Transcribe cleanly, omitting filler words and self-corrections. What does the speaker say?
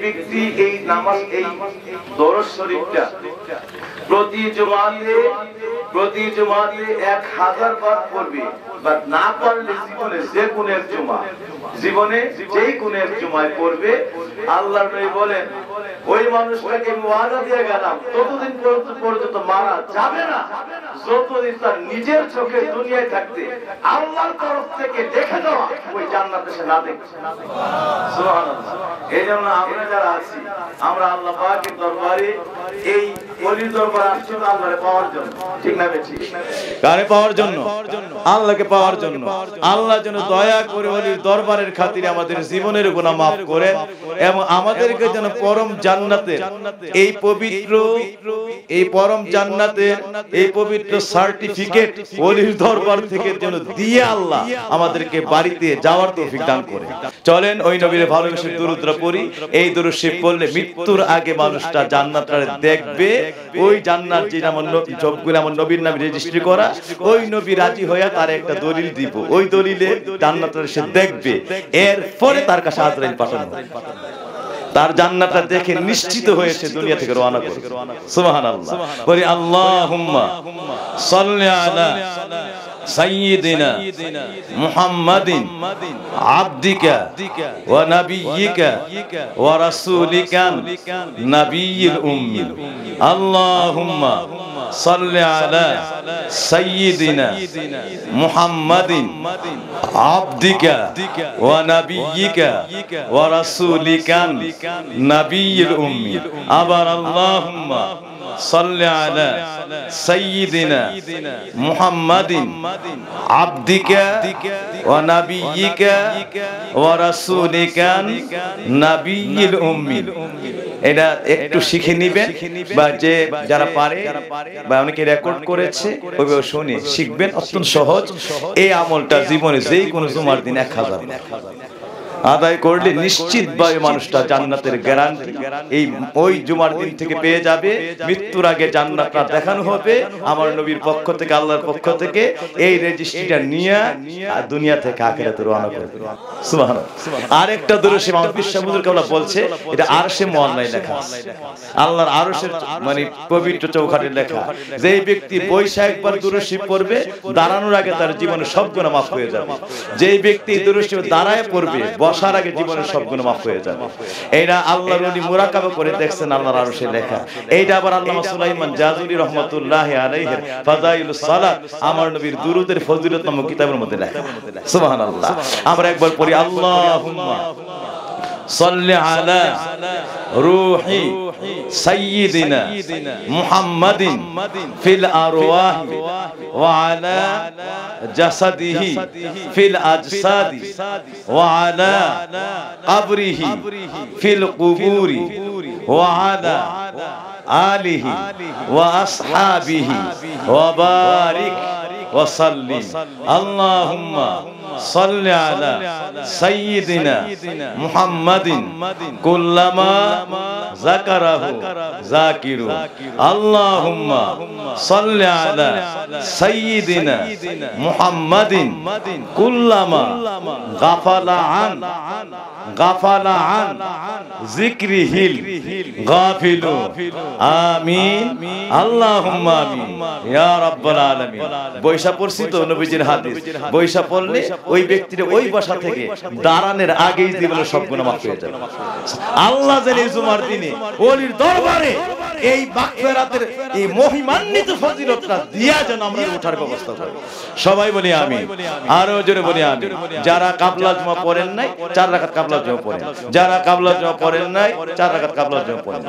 ব্যক্তি এই নামাজ এই দরুদ শরীফটা প্রতি জুমাতে 1000 বার পড়বে, বা না পারলে জীবনে যেই কোন এক জুমায় পড়বে, আল্লাহর নবী বলেন ওই মানুষটাকে আমি ওয়াদা দিয়ে গেলাম ততদিন পর্যন্ত মারা যাবে না যতদিন তার নিজের চোখে দুনিয়ায় থাকতে আল্লাহর তরফ থেকে দেখে দেওয়া ওই জান্নাতে সে না দেখছে। সুবহানাল্লাহ। এই জন্য আমরা যারা আছি, আমরা আল্লাহ পাকের দরবারে এই ওলির দরবারে আসছি আল্লাহকে পাওয়ার জন্য, ঠিক না বেশি? কারে পাওয়ার জন্য? আল্লাহকে পাওয়ার জন্য। আল্লাহ যেন দয়া করে ওলির দরবারের খাতিরে আমাদের জীবনের গুনাহ মাফ করেন এবং আমাদেরকে যেন পরম জান্নাতের এই পরম জান্নাতের এই পবিত্র সার্টিফিকেট ওলির দরবার থেকে যেন দিয়ে আল্লাহ আমাদেরকে বাড়িতে যাওয়ার তৌফিক দান করে। চলেন ওই নবীর ভালোবেসে দুরূদরা পড়ি। এই দুরূদ শরীফ পড়লে মৃত্যুর আগে মানুষটা জান্নাতটা দেখবে। ওই জান্নাত যে আমার সবগুলো আমার নবীর নামে রেজিস্ট্রি করা, ওই নবী রাজি হইয়া তার একটা দলিল দিব, ওই দলিলে জান্নাতটা সে দেখবে। এরপরে তার কাছে আজরাইল পাঠানো, তার জান্নাতটা দেখে নিশ্চিত হয়েছে দুনিয়া থেকে রওনা করবে। সুবহানাল্লাহ। বলি আল্লাহুম্মা সাল্লি আলা সাইয়্যিদিনা মুহাম্মাদিন আবদিকা ওয়া নাবিয়্যিকা ওয়া রাসূলিকা নাবিয়্যিল উম্মি। আল্লাহুম্মা সাল্লি আলা সাইয়্যিদিনা মুহাম্মাদিন আবদিকা ওয়া নাবিয়্যিকা ওয়া রাসূলিকা নাবিয়্যিল উম্মি। আবার আল্লাহুম্মা সাল্লি আলা সাইয়্যিদিনা মুহাম্মাদিন আবদিকা ওয়া নাবিয়্যিকা ওয়া রাসূলিকা নাবিয়্যিল উম্মি। এটা একটু শিখে নিবেন, বা যে যারা পারে বা অনেকে রেকর্ড করেছে ওইভাবে শুনে শিখবেন। অত্যন্ত সহজ এই আমলটা জীবনে যেই কোনো জুমার দিন 1000 আদায় করলে নিশ্চিতভাবে মানুষটা জান্নাতের গ্যারান্টি এই ওই জুমার দিন থেকে পেয়ে যাবে। মৃত্যুর আগে জান্নাতটা দেখানো হবে আমার নবীর পক্ষ থেকে, আল্লাহর পক্ষ থেকে। এই রেজিস্ট্রিটা নিয়ে দুনিয়া থেকে আখিরাতে রওনা করবে। সুবহানাল্লাহ। আরেকটা দুরূদ শরীফ আমার বিশ্ব হুজুর কেবলা বলছে, এটা আরশে মুআল্লায় লেখা আছে, আল্লাহর আরশের মানে পবিত্র চৌখাটে লেখা। যেই ব্যক্তি বৈশা একবার দুরূদ শরীফ পড়বে, দাঁড়ানোর আগে তার জীবনের সব গুনাহ মাফ হয়ে যাবে। যেই ব্যক্তি দুরূদ শরীফ দাঁড়ায় পড়বে, বসার আগে জীবনের সব গুনাহ মাফ হয়ে যাবে। এইটা আল্লাহর ওলি মুরাকাবা করে দেখছেন, আল্লাহর আরশে লেখা। এইটা আবার আল্লামা সুলাইমান জাজুলি রাহমাতুল্লাহি আলাইহির ফাদাইলুস সালাত আমার নবীর দুরূদের ফজিলত নামক কিতাবের মধ্যে লেখা। সুবহানাল্লাহ। আমরা একবার পড়ি আল্লাহুম্মা সাল্লি আলা রূহি সাইয়্যিদিনা মুহাম্মাদিন ফিল আরওয়াহি ওয়া আলা জাসাদিহি ফিল আজসাদি ওয়া আলা কবরিহি ফিল কুবুরি ওয়া আলা আলিহি ওয়া আসহাবিহি ওয়া বারিক ওয়া সাল্লিম। আল্লাহুম্মা সাল্লি আলা সাইয়্যিদিনা মুহাম্মাদিন কুল্লামা যাকারাহু যাকিরু। আল্লাহুম্মা সাল্লি আলা সাইয়্যিদিনা মুহাম্মাদিন কুল্লামা গাফালা আন যিকরিহিল গাফিলু। আমিন। আল্লাহুম্মা আমিন ইয়া রাব্বাল আলামিন। বৈশা পড়ছি তো নবীজির হাদিস, বৈশা পড়লে ওই ব্যক্তির ওই বসা থেকে দাঁড়ানোর আগেই জীবনের সব গুনাহ মাফ হয়ে যাবে। আল্লাহ যেন এই জুমার দিনে ওলির দরবারে এই মাগফিরাতের এই মহিমান্বিত ফজিলতটা দিয়া যেন আমরা ওঠার ব্যবস্থা করি। সবাই বলি আমিন। আরো জোরে বলি আমিন। যারা কাবলা জুমা পড়েন নাই 4 রাকাত কাবলা জুমা পড়েন, যারা কাবলা জুমা পড়েন নাই 4 রাকাত কাবলা জুমা পড়েন।